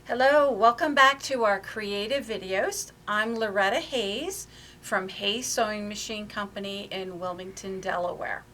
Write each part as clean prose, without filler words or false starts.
Hello, welcome back to our creative videos. I'm Loretta Hayes from Hayes Sewing Machine Company in Wilmington, Delaware.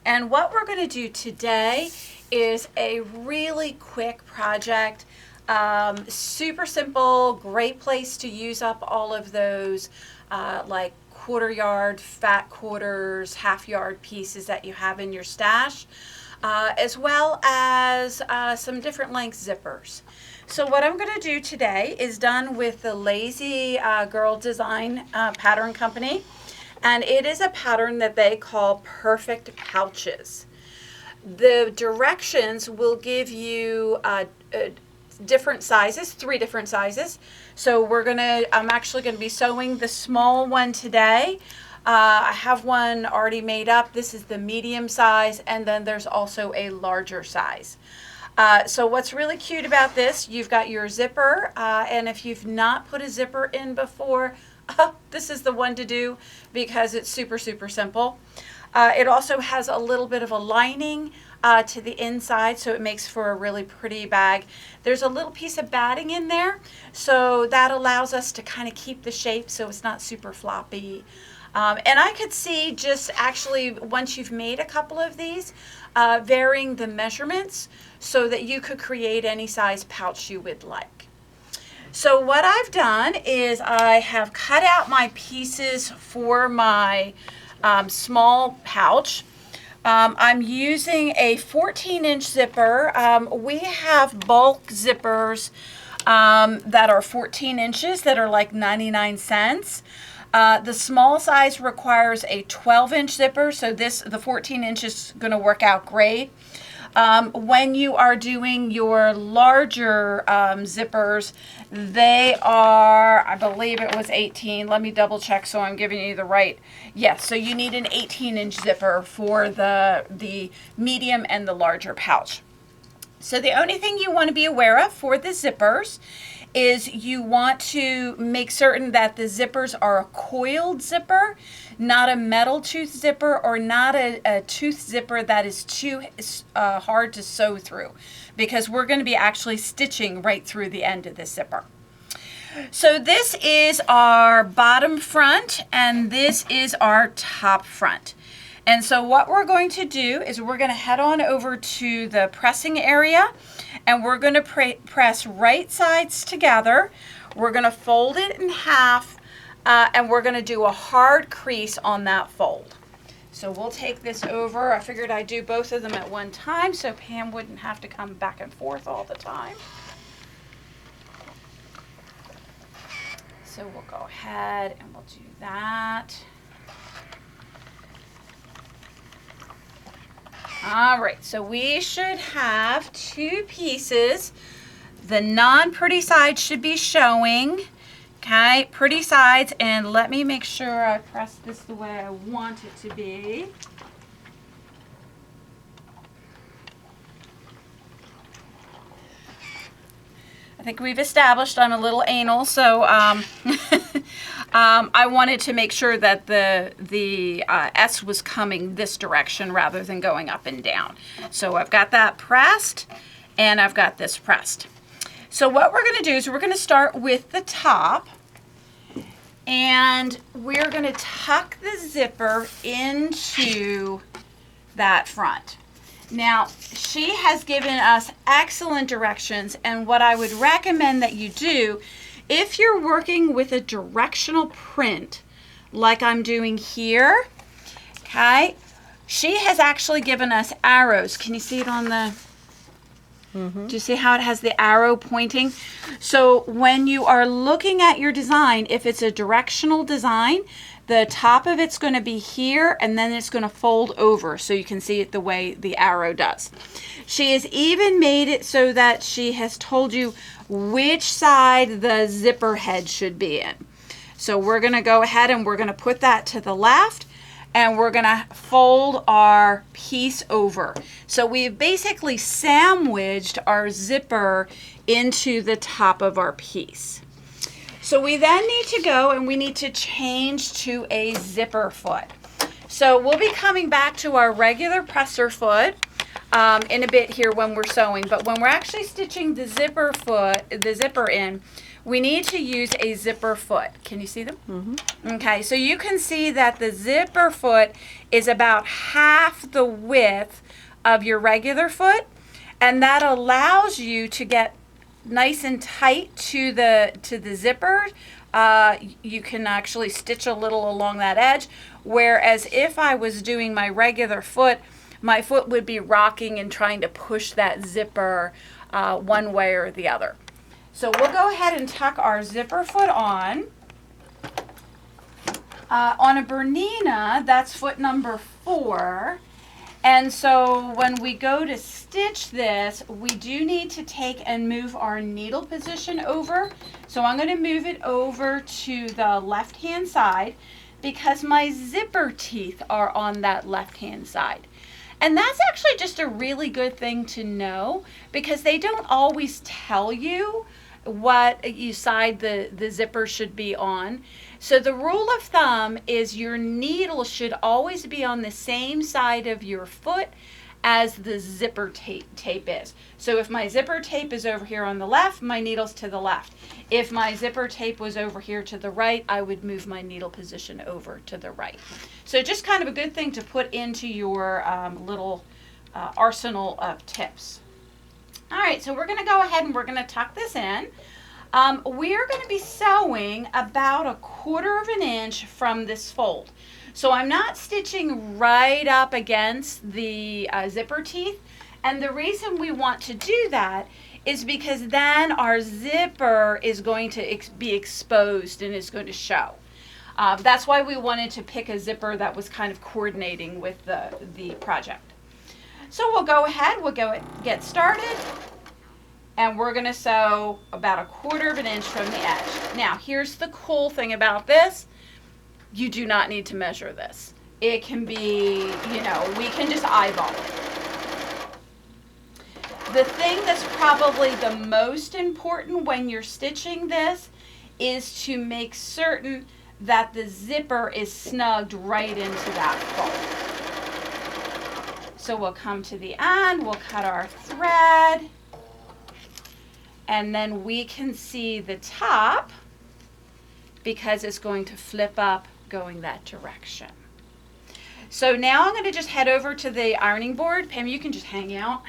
And what we're going to do today is a really quick project. Super simple, great place to use up all of those like quarter yard, fat quarters, half yard pieces that you have in your stash, as well as some different length zippers. So what I'm going to do today is done with the Lazy Girl Design Pattern Company, and it is a pattern that they call perfect pouches. The directions will give you different sizes, 3 different sizes. So I'm actually going to be sewing the small one today. I have one already made up. This is the medium size, and then there's also a larger size. So what's really cute about this, you've got your zipper, and if you've not put a zipper in before, this is the one to do because it's super simple. It also has a little bit of a lining to the inside, so it makes for a really pretty bag. There's a little piece of batting in there, so that allows us to kind of keep the shape so it's not super floppy. And I could see just actually, once you've made a couple of these, varying the measurements so that you could create any size pouch you would like. So what I've done is I have cut out my pieces for my small pouch. I'm using a 14-inch zipper. We have bulk zippers that are 14 inches that are like 99 cents. The small size requires a 12-inch zipper, so the 14 inch is going to work out great. When you are doing your larger zippers, they are, I believe it was 18. Let me double check so I'm giving you the right. Yes, so you need an 18-inch zipper for the medium and the larger pouch. So the only thing you want to be aware of for the zippers is you want to make certain that the zippers are a coiled zipper, not a metal tooth zipper, or not a tooth zipper that is too hard to sew through, because we're going to be actually stitching right through the end of this zipper. So this is our bottom front, and this is our top front. And so what we're going to do is we're going to head on over to the pressing area, and we're going to press right sides together. We're going to fold it in half, and we're going to do a hard crease on that fold. So we'll take this over. I figured I'd do both of them at one time so Pam wouldn't have to come back and forth all the time. So we'll go ahead and we'll do that. All right, so we should have 2 pieces. The non-pretty side should be showing. Okay, pretty sides, and let me make sure I press this the way I want it to be. I think we've established I'm a little anal, so I wanted to make sure that the S was coming this direction rather than going up and down. So I've got that pressed, and I've got this pressed. So what we're going to do is we're going to start with the top, and we're going to tuck the zipper into that front. Now, she has given us excellent directions, and what I would recommend that you do, if you're working with a directional print like I'm doing here, okay, she has actually given us arrows. Can you see it on the... Do you see how it has the arrow pointing? So when you are looking at your design, if it's a directional design, the top of it's going to be here, and then it's going to fold over so you can see it the way the arrow does. She has even made it so that she has told you which side the zipper head should be in. So we're going to go ahead and we're going to put that to the left, and we're going to fold our piece over. So we've basically sandwiched our zipper into the top of our piece. So we then need to go and we need to change to a zipper foot. So we'll be coming back to our regular presser foot. in a bit here when we're sewing, but when we're actually stitching the zipper in, we need to use a zipper foot. Can you see them? Mm-hmm. Okay, so you can see that the zipper foot is about half the width of your regular foot, and that allows you to get nice and tight to the zipper. You can actually stitch a little along that edge, whereas if I was doing my regular foot, my foot would be rocking and trying to push that zipper one way or the other. So we'll go ahead and tuck our zipper foot on. On a Bernina, that's foot number 4. And so when we go to stitch this, we do need to take and move our needle position over. So I'm going to move it over to the left-hand side because my zipper teeth are on that left-hand side. And that's actually just a really good thing to know because they don't always tell you what side the zipper should be on. So the rule of thumb is your needle should always be on the same side of your foot as the zipper tape is. So if my zipper tape is over here on the left, my needle's to the left. If my zipper tape was over here to the right, I would move my needle position over to the right. So just kind of a good thing to put into your little arsenal of tips. All right, so we're going to go ahead and we're going to tuck this in. We're going to be sewing about 1/4 inch from this fold. So I'm not stitching right up against the zipper teeth. And the reason we want to do that is because then our zipper is going to be exposed and is going to show. That's why we wanted to pick a zipper that was kind of coordinating with the project. So we'll go ahead, get started, and we're going to sew about 1/4 inch from the edge. Now, here's the cool thing about this. You do not need to measure this. It can be, we can just eyeball it. The thing that's probably the most important when you're stitching this is to make certain that the zipper is snugged right into that fold. So we'll come to the end, we'll cut our thread, and then we can see the top because it's going to flip up going that direction. So now I'm going to just head over to the ironing board. Pam, you can just hang out.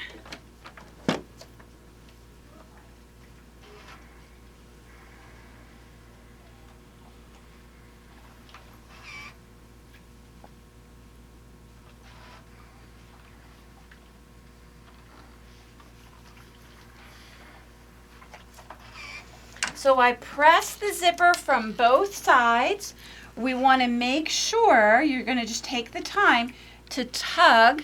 So I press the zipper from both sides. We want to make sure you're going to just take the time to tug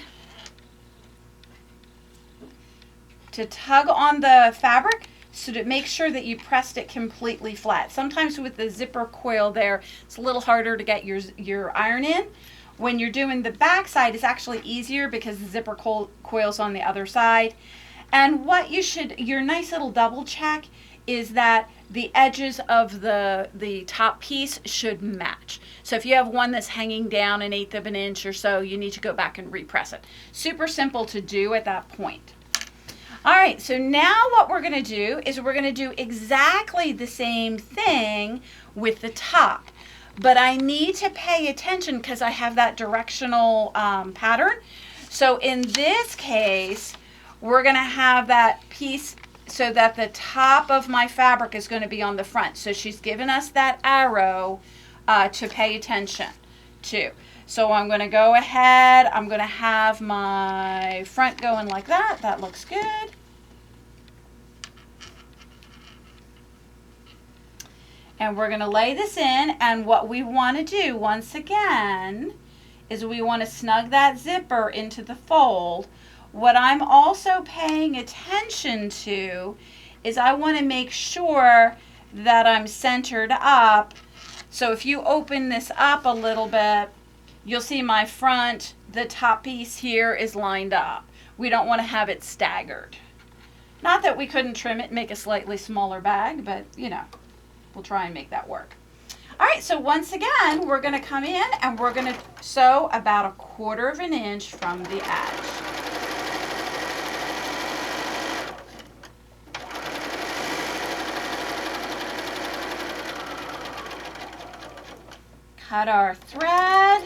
on the fabric so to make sure that you pressed it completely flat. Sometimes with the zipper coil there, it's a little harder to get your iron in. When you're doing the back side, it's actually easier because the zipper coil's on the other side. And what your nice little double check is that the edges of the top piece should match. So if you have one that's hanging down 1/8 of an inch or so, you need to go back and repress it. Super simple to do at that point. All right, so now what we're going to do is we're going to do exactly the same thing with the top. But I need to pay attention because I have that directional pattern. So in this case, we're going to have that piece so that the top of my fabric is going to be on the front. So she's given us that arrow to pay attention to. So I'm going to go ahead, I'm going to have my front going like that. That looks good. And we're going to lay this in, and what we want to do once again is we want to snug that zipper into the fold. What I'm also paying attention to is I want to make sure that I'm centered up. So if you open this up a little bit, you'll see my front, the top piece here is lined up. We don't want to have it staggered. Not that we couldn't trim it and make a slightly smaller bag, but we'll try and make that work. All right, so once again, we're going to come in and we're going to sew about 1/4 inch from the edge. cut our thread,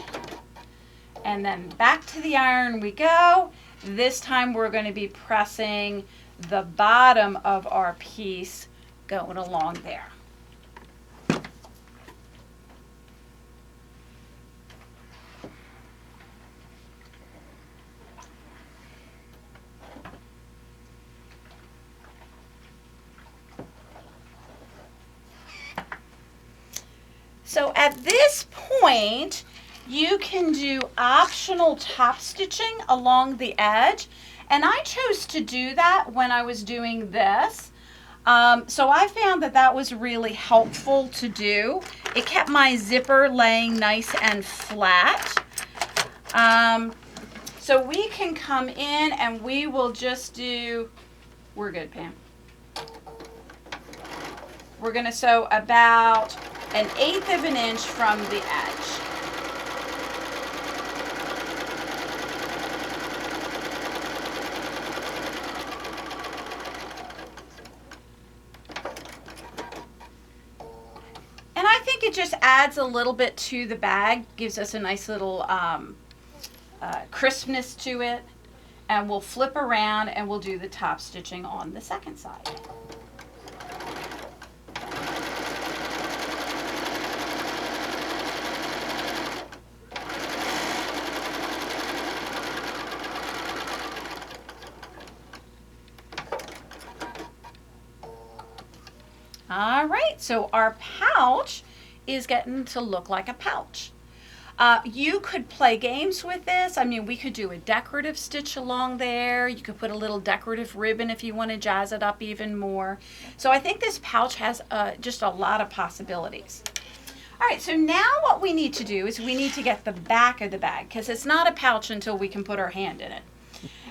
and then back to the iron we go. This time we're going to be pressing the bottom of our piece going along there. So at this point, you can do optional top stitching along the edge, and I chose to do that when I was doing this. So I found that that was really helpful to do. It kept my zipper laying nice and flat. So we can come in and we will just do, we're good, Pam. We're going to sew about 1/8 of an inch from the edge. And I think it just adds a little bit to the bag, gives us a nice little crispness to it. And we'll flip around and we'll do the top stitching on the second side. All right, so our pouch is getting to look like a pouch. You could play games with this. I mean, we could do a decorative stitch along there. You could put a little decorative ribbon if you want to jazz it up even more. So I think this pouch has just a lot of possibilities. All right, so now what we need to do is we need to get the back of the bag, because it's not a pouch until we can put our hand in it.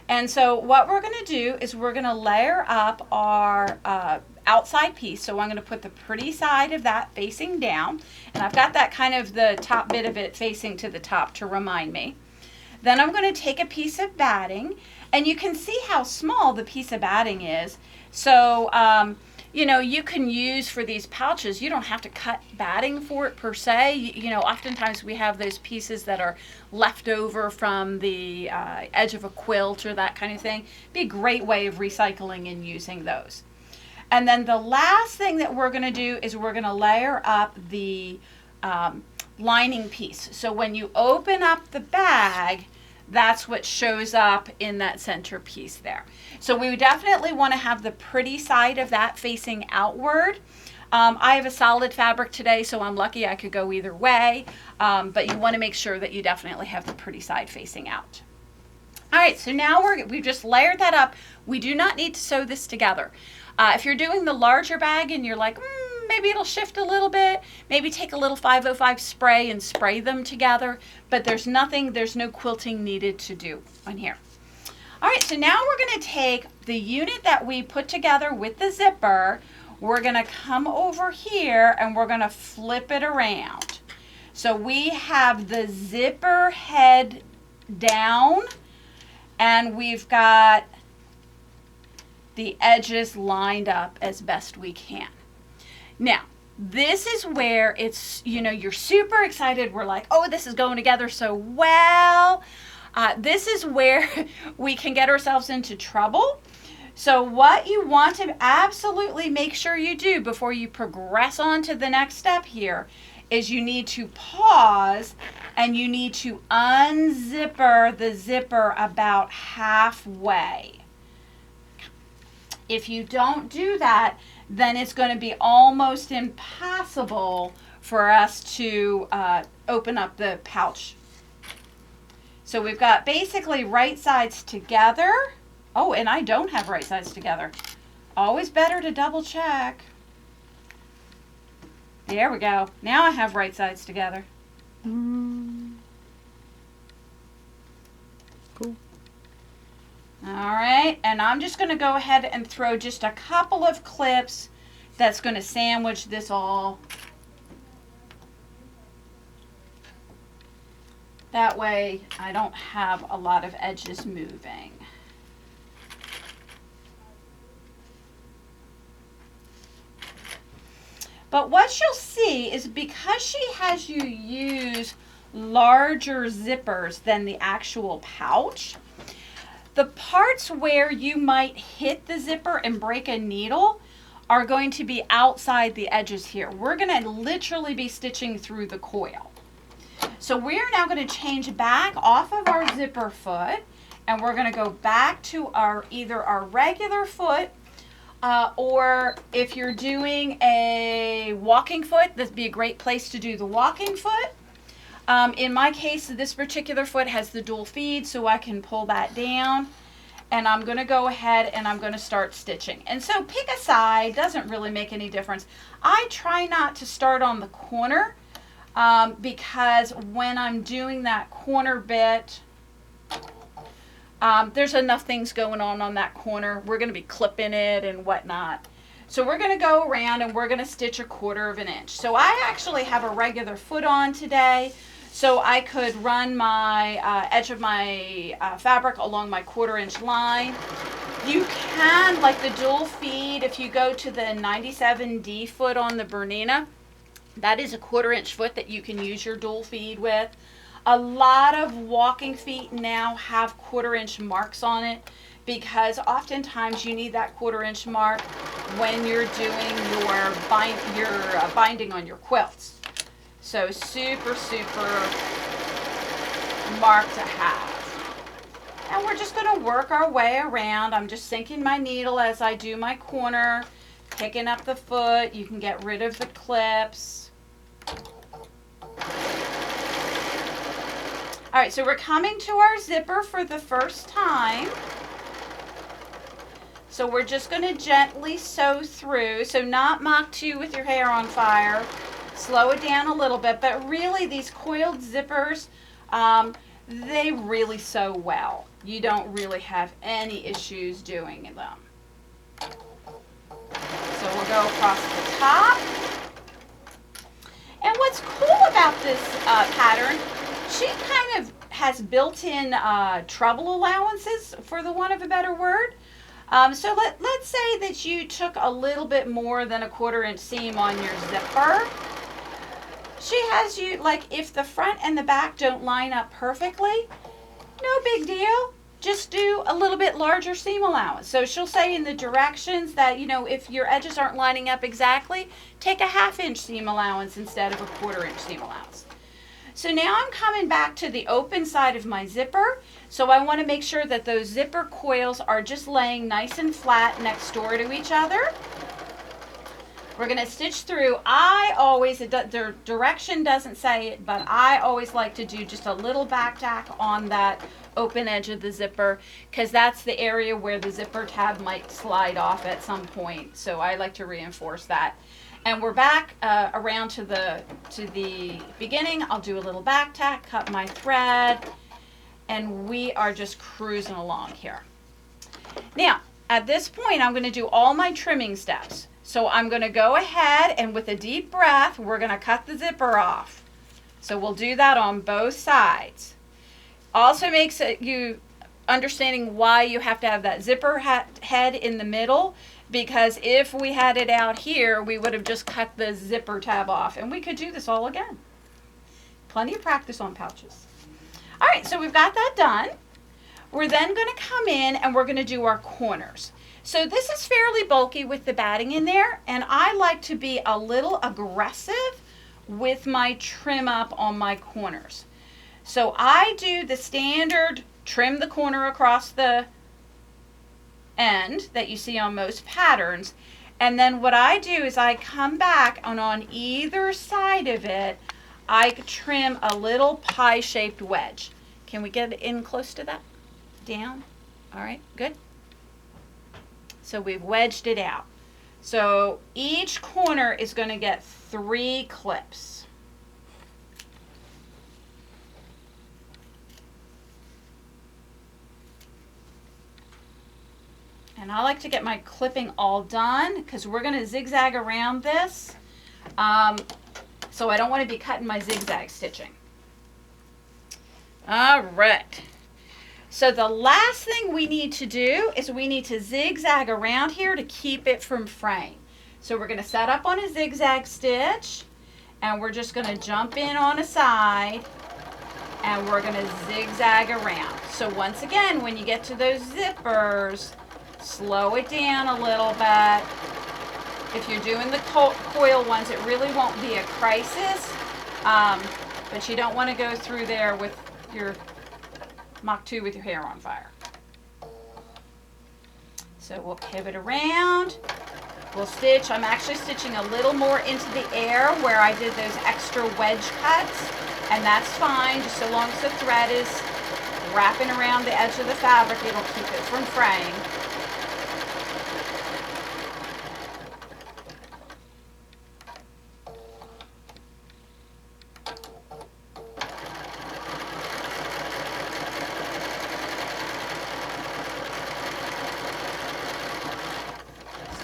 And so what we're going to do is we're going to layer up our outside piece. So I'm going to put the pretty side of that facing down, and I've got that kind of the top bit of it facing to the top to remind me. Then I'm going to take a piece of batting, and you can see how small the piece of batting is. So you know, you can use for these pouches, you don't have to cut batting for it per se. You know, oftentimes we have those pieces that are left over from the edge of a quilt or that kind of thing. Be a great way of recycling and using those. And then the last thing that we're going to do is we're going to layer up the lining piece. So when you open up the bag, that's what shows up in that center piece there. So we definitely want to have the pretty side of that facing outward. I have a solid fabric today, so I'm lucky I could go either way, but you want to make sure that you definitely have the pretty side facing out. All right, so now we've just layered that up. We do not need to sew this together. If you're doing the larger bag and you're like, maybe it'll shift a little bit, maybe take a little 505 spray and spray them together, but there's no quilting needed to do on here. All right, so now we're going to take the unit that we put together with the zipper, we're going to come over here and we're going to flip it around. So we have the zipper head down, and we've got the edges lined up as best we can. Now, this is where it's, you know, you're super excited. We're like, oh, this is going together so well. This is where we can get ourselves into trouble. So what you want to absolutely make sure you do before you progress on to the next step here is you need to pause and you need to unzipper the zipper about halfway. If you don't do that, then it's going to be almost impossible for us to open up the pouch. So we've got basically right sides together. Oh, and I don't have right sides together. Always better to double check. There we go. Now I have right sides together. Cool. All right, and I'm just going to go ahead and throw just a couple of clips that's going to sandwich this all. That way I don't have a lot of edges moving. But what you'll see is because she has you use larger zippers than the actual pouch, the parts where you might hit the zipper and break a needle are going to be outside the edges here. We're going to literally be stitching through the coil. So we're now going to change back off of our zipper foot, and we're going to go back to either our regular foot, or if you're doing a walking foot, this would be a great place to do the walking foot. In my case, this particular foot has the dual feed, so I can pull that down. And I'm going to go ahead and I'm going to start stitching. And so pick a side, doesn't really make any difference. I try not to start on the corner because when I'm doing that corner bit, there's enough things going on that corner. We're going to be clipping it and whatnot. So we're going to go around and we're going to stitch 1/4 of an inch. So I actually have a regular foot on today. So I could run my edge of my fabric along my 1/4 inch line. You can, like the dual feed, if you go to the 97D foot on the Bernina, that is a 1/4 inch foot that you can use your dual feed with. A lot of walking feet now have 1/4 inch marks on it because oftentimes you need that 1/4 inch mark when you're doing your binding on your quilts. So super mark to have. And we're just going to work our way around. I'm just sinking my needle as I do my corner, picking up the foot. You can get rid of the clips. All right, so we're coming to our zipper for the first time. So we're just going to gently sew through. So not Mach 2 with your hair on fire. Slow it down a little bit, but really these coiled zippers, they really sew well. You don't really have any issues doing them. So we'll go across the top. And what's cool about this pattern, she kind of has built-in treble allowances, for the want of a better word. So let's say that you took a little bit more than a 1/4 inch seam on your zipper. She has you, like, if the front and the back don't line up perfectly, no big deal. Just do a little bit larger seam allowance. So she'll say in the directions that, you know, if your edges aren't lining up exactly, take a 1/2 inch seam allowance instead of a 1/4 inch seam allowance. So now I'm coming back to the open side of my zipper. So I want to make sure that those zipper coils are just laying nice and flat next door to each other. We're going to stitch through. I always, the direction doesn't say it, but I always like to do just a little back tack on that open edge of the zipper because that's the area where the zipper tab might slide off at some point. So I like to reinforce that. And we're back around to the beginning. I'll do a little back tack, cut my thread, and we are just cruising along here. Now, at this point, I'm going to do all my trimming steps. So I'm going to go ahead and with a deep breath, we're going to cut the zipper off. So we'll do that on both sides. Also makes it you understanding why you have to have that zipper head in the middle, because if we had it out here, we would have just cut the zipper tab off, and we could do this all again. Plenty of practice on pouches. All right, so we've got that done. We're then going to come in and we're going to do our corners. So this is fairly bulky with the batting in there, and I like to be a little aggressive with my trim up on my corners. So I do the standard trim the corner across the end that you see on most patterns, and then what I do is I come back and on either side of it I trim a little pie-shaped wedge. Can we get in close to that? Down? All right, good. So we've wedged it out. So each corner is going to get 3 clips. And I like to get my clipping all done because we're going to zigzag around this. So I don't want to be cutting my zigzag stitching. All right. So the last thing we need to do is we need to zigzag around here to keep it from fraying. So we're going to set up on a zigzag stitch, and we're just going to jump in on a side, and we're going to zigzag around. So once again, when you get to those zippers, slow it down a little bit. If you're doing the coil ones, it really won't be a crisis, but you don't want to go through there with your Mach 2 with your hair on fire. So we'll pivot around. We'll stitch. I'm actually stitching a little more into the air where I did those extra wedge cuts, and that's fine, just so long as the thread is wrapping around the edge of the fabric, it'll keep it from fraying.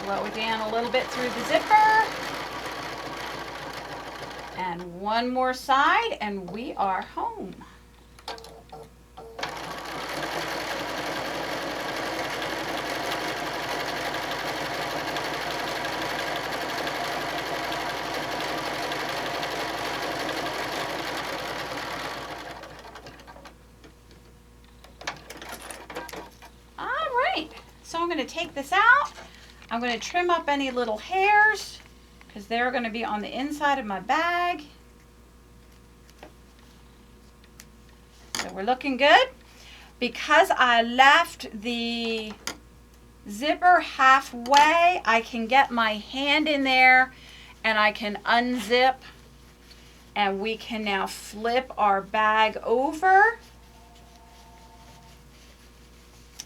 Slow it down a little bit through the zipper. And one more side, and we are home. All right, so I'm going to take this out. I'm going to trim up any little hairs because they're going to be on the inside of my bag. So we're looking good. Because I left the zipper halfway, I can get my hand in there and I can unzip, and we can now flip our bag over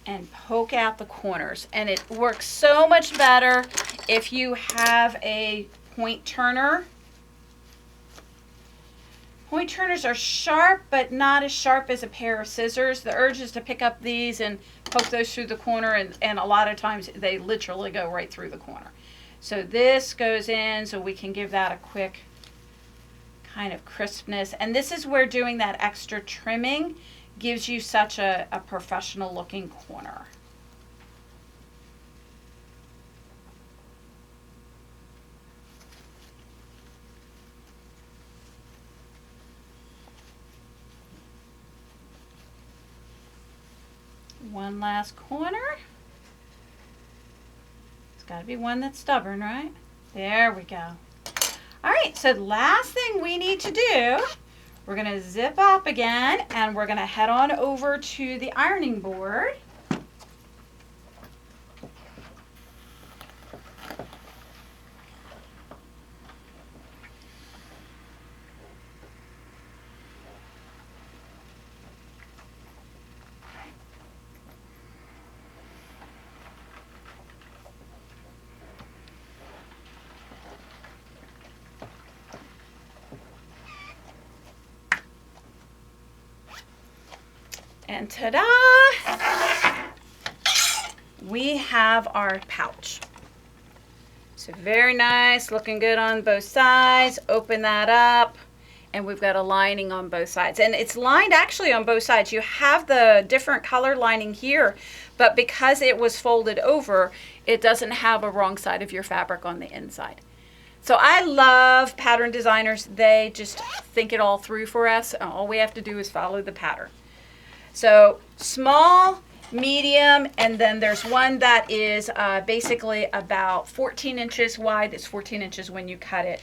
and poke out the corners. And it works so much better if you have a point turner. Point turners are sharp, but not as sharp as a pair of scissors. The urge is to pick up these and poke those through the corner, and a lot of times they literally go right through the corner. So this goes in so we can give that a quick kind of crispness. And this is where doing that extra trimming gives you such a professional looking corner. One last corner. It's got to be one that's stubborn, right? There we go. All right, so the last thing we need to do, we're going to zip up again, and we're going to head on over to the ironing board. And ta-da! We have our pouch. So very nice, looking good on both sides. Open that up, and we've got a lining on both sides. And it's lined actually on both sides. You have the different color lining here, but because it was folded over, it doesn't have a wrong side of your fabric on the inside. So I love pattern designers. They just think it all through for us. All we have to do is follow the pattern. So small, medium, and then there's one that is basically about 14 inches wide. It's 14 inches when you cut it.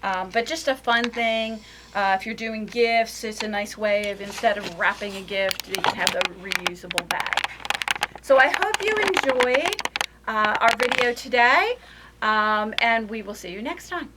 But just a fun thing. If you're doing gifts, it's a nice way of, instead of wrapping a gift, you can have the reusable bag. So I hope you enjoyed our video today, and we will see you next time.